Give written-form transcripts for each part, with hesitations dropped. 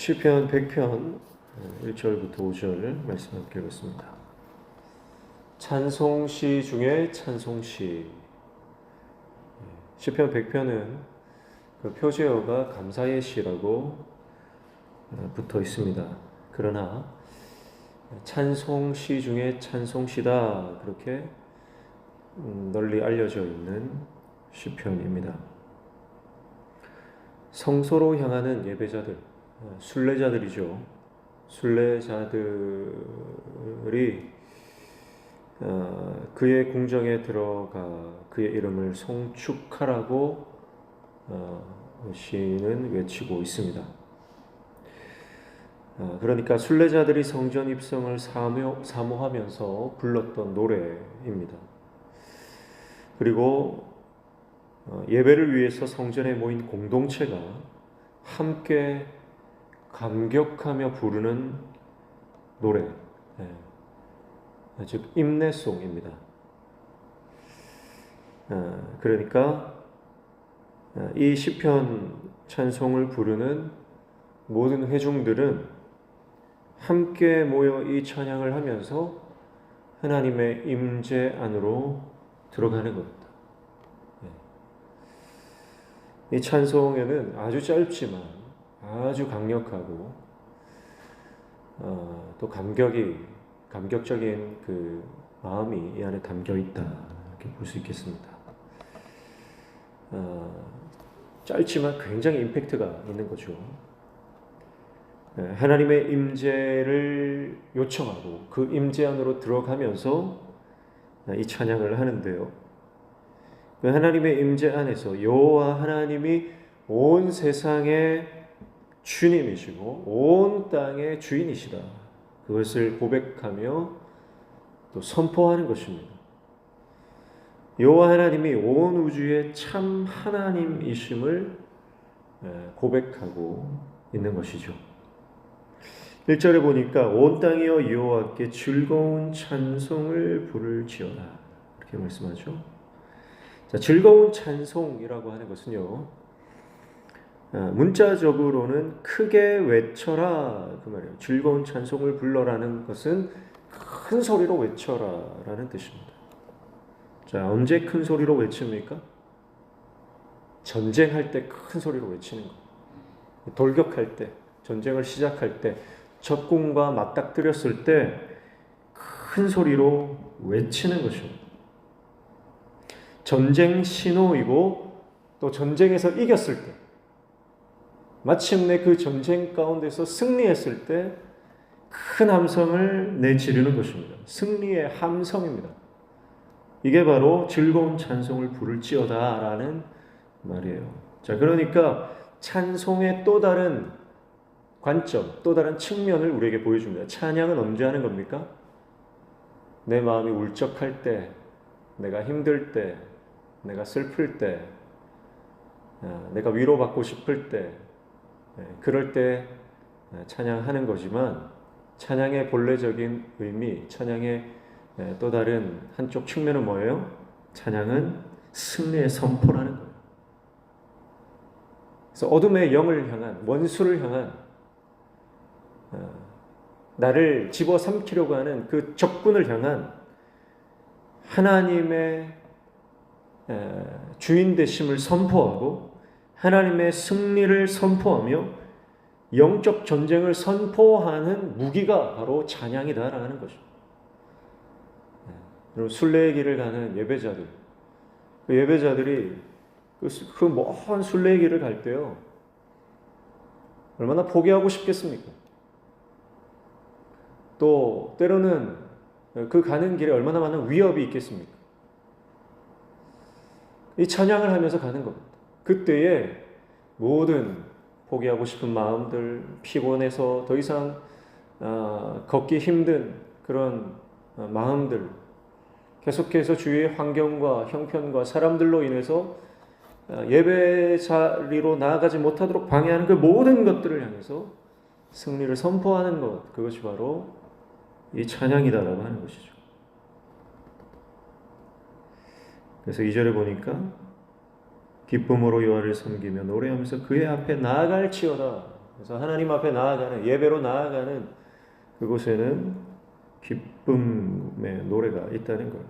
시편 100편 1절부터 5절 말씀 함께 읽겠습니다. 찬송시 중에 찬송시. 시편 100편은 그 표제어가 감사의 시라고 붙어 있습니다. 그러나 찬송시 중에 찬송시다, 그렇게 널리 알려져 있는 시편입니다. 성소로 향하는 예배자들, 순례자들이죠. 순례자들이 그의 궁정에 들어가 그의 이름을 송축하라고 시인은 외치고 있습니다. 그러니까 순례자들이 성전 입성을 사모하면서 불렀던 노래입니다. 그리고 예배를 위해서 성전에 모인 공동체가 함께 감격하며 부르는 노래, 즉 임내송입니다. 그러니까 이 시편 찬송을 부르는 모든 회중들은 함께 모여 이 찬양을 하면서 하나님의 임재 안으로 들어가는 겁니다. 이 찬송에는 아주 짧지만 아주 강력하고 또 감격적인 그 마음이 이 안에 담겨 있다, 이렇게 볼 수 있겠습니다. 짧지만 굉장히 임팩트가 있는 거죠. 하나님의 임재를 요청하고 그 임재 안으로 들어가면서 이 찬양을 하는데요. 그 하나님의 임재 안에서 여호와 하나님이 온 세상의 주님이시고 온 땅의 주인이시다, 그것을 고백하며 또 선포하는 것입니다. 여호와 하나님이 온 우주의 참 하나님이심을 고백하고 있는 것이죠. 1절에 보니까 온 땅이여 여호와께 즐거운 찬송을 부를지어다, 이렇게 말씀하죠. 자, 즐거운 찬송이라고 하는 것은요, 문자적으로는 크게 외쳐라, 그 말이에요. 즐거운 찬송을 불러라는 것은 큰 소리로 외쳐라라는 뜻입니다. 자, 언제 큰 소리로 외칩니까? 전쟁할 때 큰 소리로 외치는 거. 돌격할 때, 전쟁을 시작할 때, 적군과 맞닥뜨렸을 때 큰 소리로 외치는 것입니다. 전쟁 신호이고 또 전쟁에서 이겼을 때, 마침내 그 전쟁 가운데서 승리했을 때 큰 함성을 내지르는 것입니다. 승리의 함성입니다. 이게 바로 즐거운 찬송을 부를지어다 라는 말이에요. 자, 그러니까 찬송의 또 다른 관점, 또 다른 측면을 우리에게 보여줍니다. 찬양은 언제 하는 겁니까? 내 마음이 울적할 때, 내가 힘들 때, 내가 슬플 때, 내가 위로받고 싶을 때, 그럴 때 찬양하는 거지만, 찬양의 본래적인 의미, 찬양의 또 다른 한쪽 측면은 뭐예요? 찬양은 승리의 선포라는 거예요. 그래서 어둠의 영을 향한, 원수를 향한, 나를 집어삼키려고 하는 그 적군을 향한 하나님의 주인 되심을 선포하고 하나님의 승리를 선포하며 영적 전쟁을 선포하는 무기가 바로 찬양이다라는 거죠. 여러분, 순례의 길을 가는 예배자들, 그 예배자들이 그 먼 순례의 길을 갈 때요, 얼마나 포기하고 싶겠습니까? 또 때로는 그 가는 길에 얼마나 많은 위협이 있겠습니까? 이 찬양을 하면서 가는 겁니다. 그때에 모든 포기하고 싶은 마음들, 피곤해서 더 이상 걷기 힘든 그런 마음들, 계속해서 주위의 환경과 형편과 사람들로 인해서 예배 자리로 나아가지 못하도록 방해하는 그 모든 것들을 향해서 승리를 선포하는 것, 그것이 바로 이 찬양이다라고 하는 것이죠. 그래서 2절에 보니까 기쁨으로 여호와를 섬기며 노래하면서 그의 앞에 나아갈지어다. 그래서 하나님 앞에 나아가는, 예배로 나아가는 그곳에는 기쁨의 노래가 있다는 거예요.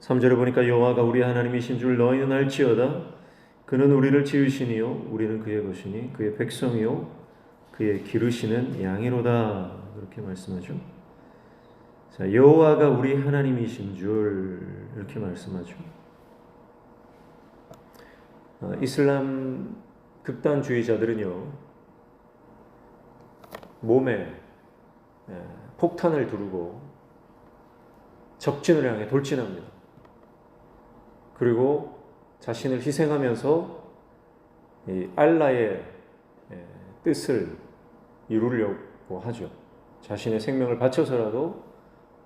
3절에 보니까 여호와가 우리 하나님이신 줄 너희는 알지어다. 그는 우리를 지으시니요 우리는 그의 것이니 그의 백성이요 그의 기르시는 양이로다. 그렇게 말씀하죠. 자, 여호와가 우리 하나님이신 줄 이렇게 말씀하죠. 이슬람 극단주의자들은요 몸에 폭탄을 두르고 적진을 향해 돌진합니다. 그리고 자신을 희생하면서 이 알라의 뜻을 이루려고 하죠. 자신의 생명을 바쳐서라도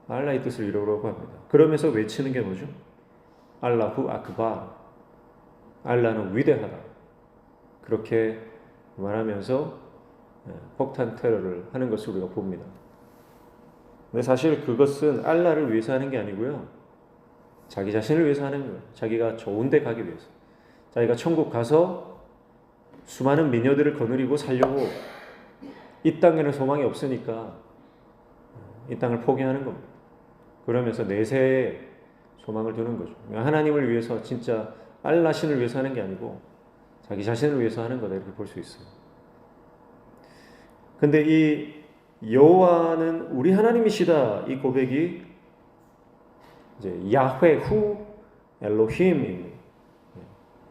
알라의 뜻을 이루려고 합니다. 그러면서 외치는 게 뭐죠? 알라후 아크바, 알라는 위대하다. 그렇게 말하면서 폭탄 테러를 하는 것을 우리가 봅니다. 근데 사실 그것은 알라를 위해서 하는 게 아니고요. 자기 자신을 위해서 하는 거예요. 자기가 좋은 데 가기 위해서. 자기가 천국 가서 수많은 미녀들을 거느리고 살려고 이 땅에는 소망이 없으니까 이 땅을 포기하는 겁니다. 그러면서 내세에 소망을 두는 거죠. 하나님을 위해서 진짜 알라 신을 위해서 하는 게 아니고 자기 자신을 위해서 하는 거다 이렇게 볼 수 있어요. 근데 이 여호와는 우리 하나님이시다 이 고백이 이제 야훼후 엘로힘입니다.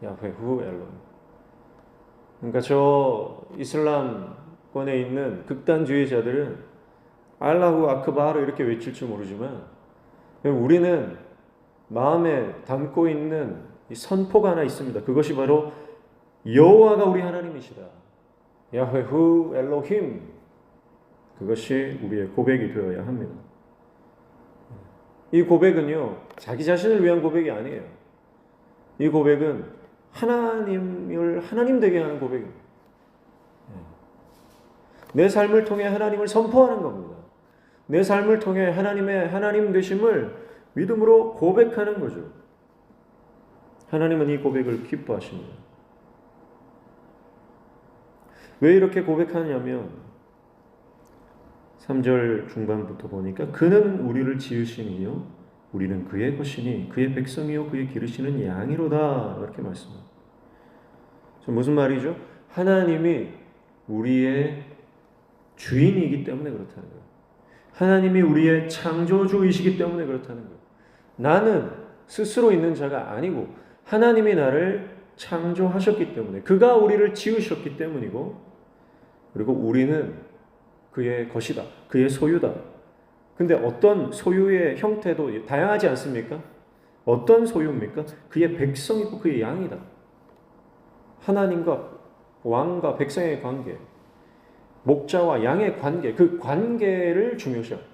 야훼후 엘로힘. 그러니까 저 이슬람권에 있는 극단주의자들은 알라후 아크바르 이렇게 외칠 줄 모르지만 우리는 마음에 담고 있는 이 선포가 하나 있습니다. 그것이 바로 여호와가 우리 하나님이시다. 야훼후 엘로힘. 그것이 우리의 고백이 되어야 합니다. 이 고백은요, 자기 자신을 위한 고백이 아니에요. 이 고백은 하나님을 하나님 되게 하는 고백입니다. 내 삶을 통해 하나님을 선포하는 겁니다. 내 삶을 통해 하나님의 하나님 되심을 믿음으로 고백하는 거죠. 하나님은 이 고백을 기뻐하십니다. 왜 이렇게 고백하냐면 3절 중반부터 보니까 그는 우리를 지으시니요 우리는 그의 것이니 그의 백성이요 그의 기르시는 양이로다 이렇게 말씀합니다. 무슨 말이죠? 하나님이 우리의 주인이기 때문에 그렇다는 거예요. 하나님이 우리의 창조주이시기 때문에 그렇다는 거예요. 나는 스스로 있는 자가 아니고 하나님이 나를 창조하셨기 때문에 그가 우리를 지으셨기 때문이고 그리고 우리는 그의 것이다. 그의 소유다. 근데 어떤 소유의 형태도 다양하지 않습니까? 어떤 소유입니까? 그의 백성이고 그의 양이다. 하나님과 왕과 백성의 관계, 목자와 양의 관계, 그 관계를 중요시합니다.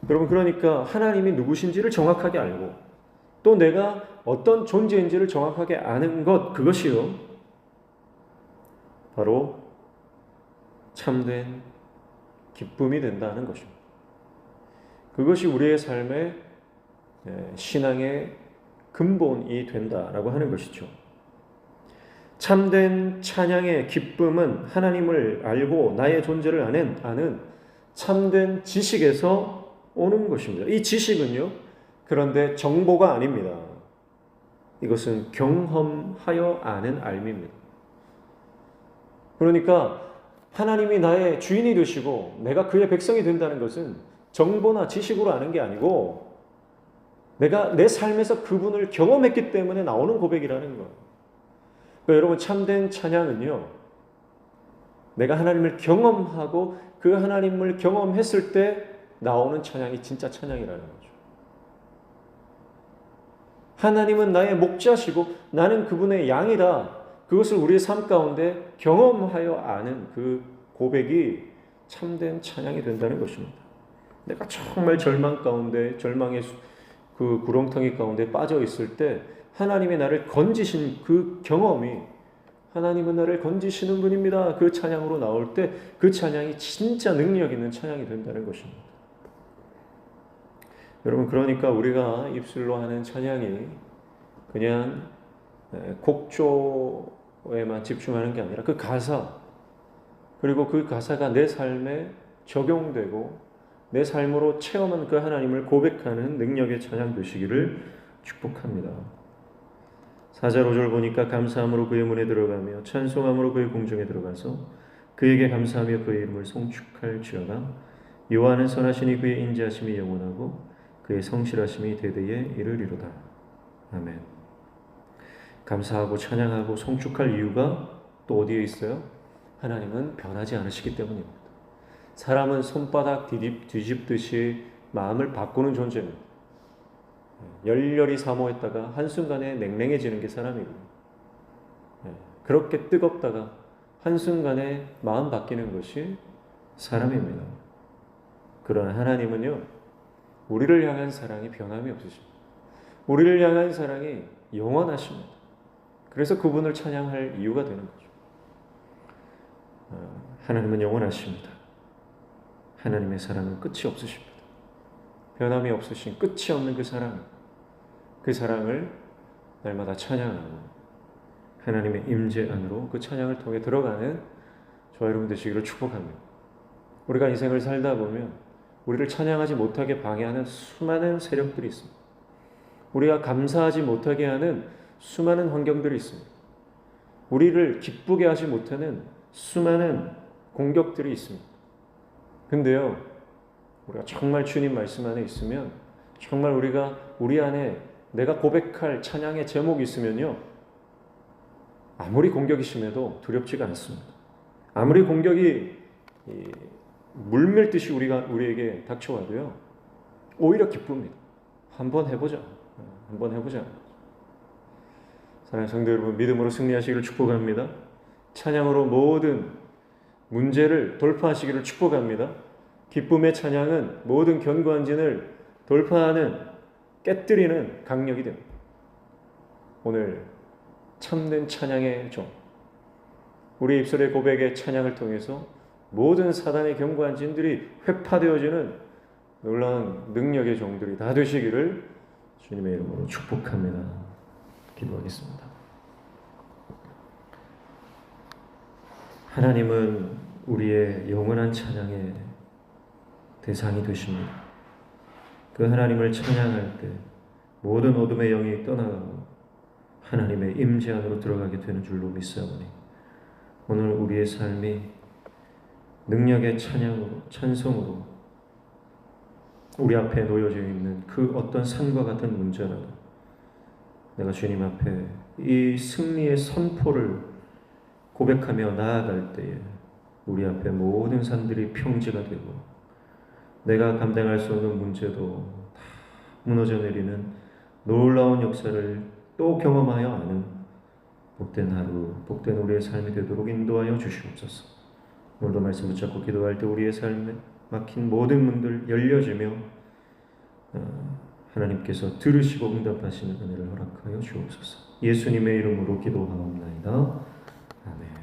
여러분 그러니까 하나님이 누구신지를 정확하게 알고 또 내가 어떤 존재인지를 정확하게 아는 것 그것이요 바로 참된 기쁨이 된다는 것입니다. 그것이 우리의 삶의 신앙의 근본이 된다라고 하는 것이죠. 참된 찬양의 기쁨은 하나님을 알고 나의 존재를 아는 참된 지식에서 오는 것입니다. 이 지식은요, 그런데 정보가 아닙니다. 이것은 경험하여 아는 알미입니다. 그러니까 하나님이 나의 주인이 되시고 내가 그의 백성이 된다는 것은 정보나 지식으로 아는 게 아니고 내가 내 삶에서 그분을 경험했기 때문에 나오는 고백이라는 거예요. 그러니까 여러분 참된 찬양은요, 내가 하나님을 경험하고 그 하나님을 경험했을 때 나오는 찬양이 진짜 찬양이라는 거죠. 하나님은 나의 목자시고 나는 그분의 양이다. 그것을 우리의 삶 가운데 경험하여 아는 그 고백이 참된 찬양이 된다는 것입니다. 내가 정말 절망 가운데, 절망의 그 구렁텅이 가운데 빠져 있을 때 하나님이 나를 건지신 그 경험이 하나님은 나를 건지시는 분입니다. 그 찬양으로 나올 때 그 찬양이 진짜 능력 있는 찬양이 된다는 것입니다. 여러분 그러니까 우리가 입술로 하는 찬양이 그냥 곡조에만 집중하는 게 아니라 그 가사, 그리고 그 가사가 내 삶에 적용되고 내 삶으로 체험한 그 하나님을 고백하는 능력의 찬양 되시기를 축복합니다. 4절 5절 보니까 감사함으로 그의 문에 들어가며 찬송함으로 그의 궁정에 들어가서 그에게 감사하며 그의 이름을 송축할지어다. 여호와는 선하시니 그의 인자하심이 영원하고 그의 성실하심이 대대에 이르리로다. 아멘. 감사하고 찬양하고 송축할 이유가 또 어디에 있어요? 하나님은 변하지 않으시기 때문입니다. 사람은 손바닥 뒤집듯이 마음을 바꾸는 존재입니다. 열렬히 사모했다가 한순간에 냉랭해지는 게 사람이고요. 그렇게 뜨겁다가 한순간에 마음 바뀌는 것이 사람입니다. 그러나 하나님은요, 우리를 향한 사랑이 변함이 없으십니다. 우리를 향한 사랑이 영원하십니다. 그래서 그분을 찬양할 이유가 되는 거죠. 하나님은 영원하십니다. 하나님의 사랑은 끝이 없으십니다. 변함이 없으신 끝이 없는 그 사랑, 그 사랑을 날마다 찬양하고 하나님의 임재 안으로 그 찬양을 통해 들어가는 저와 여러분 되시기를 축복합니다. 우리가 인생을 살다 보면 우리를 찬양하지 못하게 방해하는 수많은 세력들이 있습니다. 우리가 감사하지 못하게 하는 수많은 환경들이 있습니다. 우리를 기쁘게 하지 못하는 수많은 공격들이 있습니다. 근데요, 우리가 정말 주님 말씀 안에 있으면, 정말 우리가 우리 안에 내가 고백할 찬양의 제목이 있으면요, 아무리 공격이 심해도 두렵지가 않습니다. 아무리 공격이 물밀듯이 우리에게 닥쳐와도요, 오히려 기쁩니다. 한번 해보자. 사랑하는 성도 여러분, 믿음으로 승리하시기를 축복합니다. 찬양으로 모든 문제를 돌파하시기를 축복합니다. 기쁨의 찬양은 모든 견고한 진을 돌파하는, 깨뜨리는 강력이 됩니다. 오늘 참된 찬양의 종, 우리 입술의 고백의 찬양을 통해서 모든 사단의 견고한 진들이 회파되어지는 놀라운 능력의 종들이 다 되시기를 주님의 이름으로 축복합니다. 기도하겠습니다. 하나님은 우리의 영원한 찬양의 대상이 되십니다. 그 하나님을 찬양할 때 모든 어둠의 영이 떠나가고 하나님의 임재 안으로 들어가게 되는 줄로 믿사오니 오늘 우리의 삶이 능력의 찬양으로, 찬송으로 우리 앞에 놓여져 있는 그 어떤 산과 같은 문제라도 내가 주님 앞에 이 승리의 선포를 고백하며 나아갈 때에 우리 앞에 모든 산들이 평지가 되고 내가 감당할 수 없는 문제도 다 무너져 내리는 놀라운 역사를 또 경험하여 아는 복된 하루, 복된 우리의 삶이 되도록 인도하여 주시옵소서. 오늘도 말씀 붙잡고 기도할 때 우리의 삶에 막힌 모든 문들 열려지며 하나님께서 들으시고 응답하시는 은혜를 허락하여 주옵소서. 예수님의 이름으로 기도하옵나이다. 아멘.